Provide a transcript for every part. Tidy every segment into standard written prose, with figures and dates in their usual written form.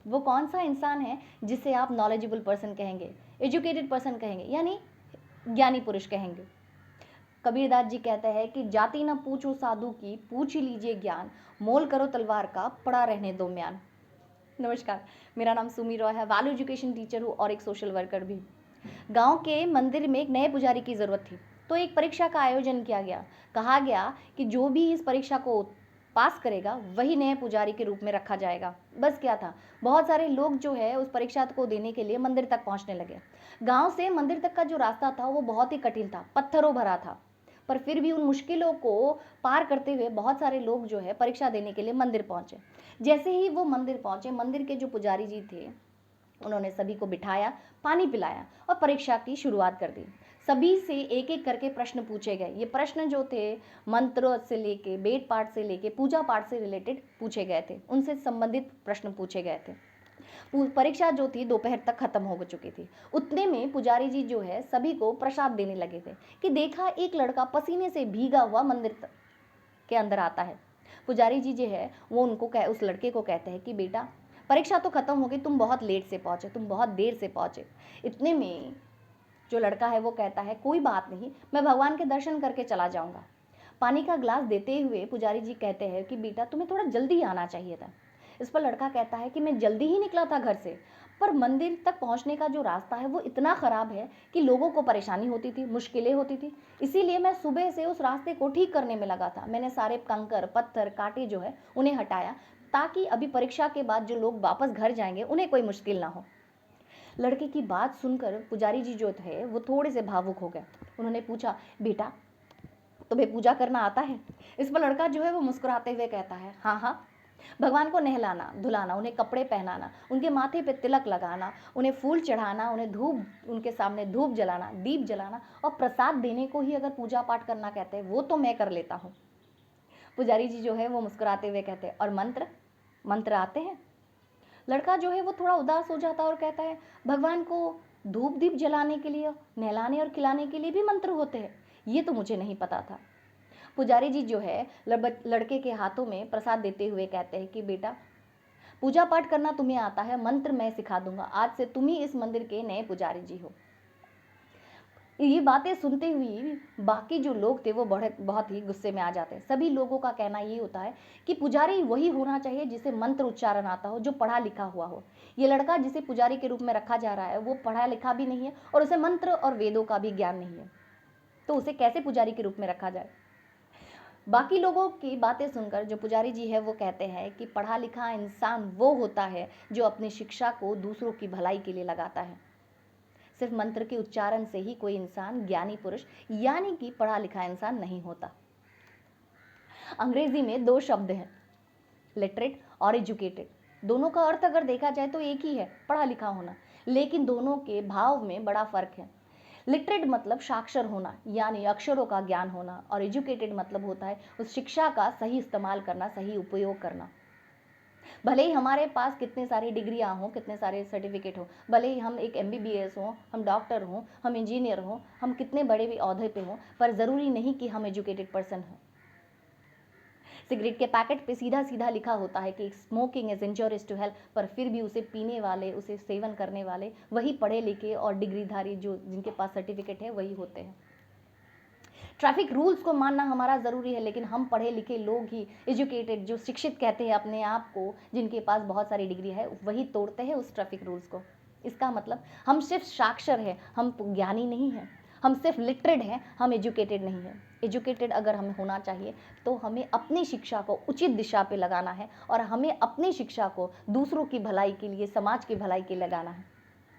वो कौन सा इंसान है जिसे आप नॉलेजेबल पर्सन कहेंगे, एजुकेटेड पर्सन कहेंगे, यानी ज्ञानी पुरुष कहेंगे। कबीरदास जी कहते हैं कि जाति न पूछो साधु की, पूछ ही लीजिए ज्ञान, मोल करो तलवार का, पड़ा रहने दो म्यान। नमस्कार, मेरा नाम सुमी रॉय है, वैल्यू एजुकेशन टीचर हूँ और एक सोशल वर्कर भी। गांव के मंदिर में एक नए पुजारी की ज़रूरत थी, तो एक परीक्षा का आयोजन किया गया। कहा गया कि जो भी इस परीक्षा को पास करेगा वही नए पुजारी के रूप में रखा जाएगा। बस क्या था, बहुत सारे लोग जो है उस परीक्षा को देने के लिए मंदिर तक पहुंचने लगे। गांव से मंदिर तक का जो रास्ता था वो बहुत ही कठिन था, पत्थरों भरा था, पर फिर भी उन मुश्किलों को पार करते हुए बहुत सारे लोग जो है परीक्षा देने के लिए मंदिर पहुंचे। जैसे ही वो मंदिर पहुंचे, मंदिर के जो पुजारी जी थे उन्होंने सभी को बिठाया, पानी पिलाया और परीक्षा की शुरुआत कर दी। सभी से एक एक करके प्रश्न पूछे गए। ये प्रश्न जो थे मंत्र से लेके, वेद पाठ से लेके, पूजा पाठ से रिलेटेड पूछे गए थे, उनसे संबंधित प्रश्न पूछे गए थे। परीक्षा जो थी दोपहर तक खत्म हो चुकी थी। उतने में पुजारी जी जो है सभी को प्रसाद देने लगे थे कि देखा एक लड़का पसीने से भीगा हुआ मंदिर के अंदर आता है। पुजारी जी जो है वो उस लड़के को कहते हैं कि बेटा, परीक्षा तो खत्म हो गई, तुम बहुत लेट से पहुंचे, तुम बहुत देर से पहुंचे। इतने में जो लड़का है वो कहता है कोई बात नहीं, मैं भगवान के दर्शन करके चला जाऊंगा। पानी का ग्लास देते हुए पुजारी जी कहते हैं कि बेटा तुम्हें थोड़ा जल्दी आना चाहिए था। इस पर लड़का कहता है कि मैं जल्दी ही निकला था घर से, पर मंदिर तक पहुंचने का जो रास्ता है वो इतना ख़राब है कि लोगों को परेशानी होती थी, मुश्किलें होती थी, इसीलिए मैं सुबह से उस रास्ते को ठीक करने में लगा था। मैंने सारे कंकर पत्थर कांटे जो है उन्हें हटाया, ताकि अभी परीक्षा के बाद जो लोग वापस घर जाएंगे उन्हें कोई मुश्किल ना हो। लड़के की बात सुनकर पुजारी जी जो थे वो थोड़े से भावुक हो गए। उन्होंने पूछा, बेटा तुम्हें पूजा करना आता है? इस पर लड़का जो है वो मुस्कुराते हुए कहता है, हाँ हाँ, भगवान को नहलाना धुलाना, उन्हें कपड़े पहनाना, उनके माथे पे तिलक लगाना, उन्हें फूल चढ़ाना, उन्हें धूप, उनके सामने धूप जलाना, दीप जलाना और प्रसाद देने को ही अगर पूजा पाठ करना कहते हैं वो तो मैं कर लेता हूँ। पुजारी जी जो है वो मुस्कुराते हुए कहते हैं, और मंत्र मंत्र आते हैं? लड़का जो है वो थोड़ा उदास हो जाता है और कहता है, भगवान को धूप दीप जलाने के लिए, नहलाने और खिलाने के लिए भी मंत्र होते हैं, ये तो मुझे नहीं पता था। पुजारी जी जो है लड़के के हाथों में प्रसाद देते हुए कहते हैं कि बेटा, पूजा पाठ करना तुम्हें आता है, मंत्र मैं सिखा दूंगा, आज से तुम ही इस मंदिर के नए पुजारी जी हो। ये बातें सुनते हुए बाकी जो लोग थे वो बहुत ही गुस्से में आ जाते हैं। सभी लोगों का कहना ये होता है कि पुजारी वही होना चाहिए जिसे मंत्र उच्चारण आता हो, जो पढ़ा लिखा हुआ हो। ये लड़का जिसे पुजारी के रूप में रखा जा रहा है वो पढ़ा लिखा भी नहीं है और उसे मंत्र और वेदों का भी ज्ञान नहीं है, तो उसे कैसे पुजारी के रूप में रखा जाए? बाकी लोगों की बातें सुनकर जो पुजारी जी है वो कहते हैं कि पढ़ा लिखा इंसान वो होता है जो अपनी शिक्षा को दूसरों की भलाई के लिए लगाता है। सिर्फ मंत्र के उच्चारण से ही कोई इंसान ज्ञानी पुरुष यानी कि पढ़ा लिखा इंसान नहीं होता। अंग्रेजी में दो शब्द हैं, लिटरेट और एजुकेटेड। दोनों का अर्थ अगर देखा जाए तो एक ही है, पढ़ा लिखा होना, लेकिन दोनों के भाव में बड़ा फर्क है। लिटरेट मतलब साक्षर होना यानी अक्षरों का ज्ञान होना, और एजुकेटेड मतलब होता है उस शिक्षा का सही इस्तेमाल करना, सही उपयोग करना। भले ही हमारे पास कितने सारी डिग्रियां हों, कितने सारे सर्टिफिकेट हो, भले ही हम एक MBBS हों, हम डॉक्टर हों, हम इंजीनियर हों, हम कितने बड़े भी ओहदे पे हों, पर ज़रूरी नहीं कि हम एजुकेटेड पर्सन हों। सिगरेट के पैकेट पे सीधा सीधा लिखा होता है कि स्मोकिंग इज इंजurious टू हेल्थ, पर फिर भी उसे पीने वाले, उसे सेवन करने वाले वही पढ़े लिखे और डिग्रीधारी जो जिनके पास सर्टिफिकेट है वही होते हैं। ट्रैफिक रूल्स को मानना हमारा ज़रूरी है, लेकिन हम पढ़े लिखे लोग ही, एजुकेटेड जो शिक्षित कहते हैं अपने आप को, जिनके पास बहुत सारी डिग्री है, वही तोड़ते हैं उस ट्रैफिक रूल्स को। इसका मतलब हम सिर्फ साक्षर हैं, हम ज्ञानी नहीं हैं। हम सिर्फ लिटरेट हैं, हम एजुकेटेड नहीं हैं। एजुकेटेड अगर हमें होना चाहिए तो हमें अपनी शिक्षा को उचित दिशा पे लगाना है और हमें अपनी शिक्षा को दूसरों की भलाई के लिए, समाज की भलाई के लिए लगाना है।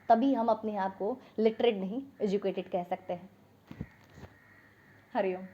तभी हम अपने आप को लिटरेट नहीं, एजुकेटेड कह सकते हैं। हरिओम।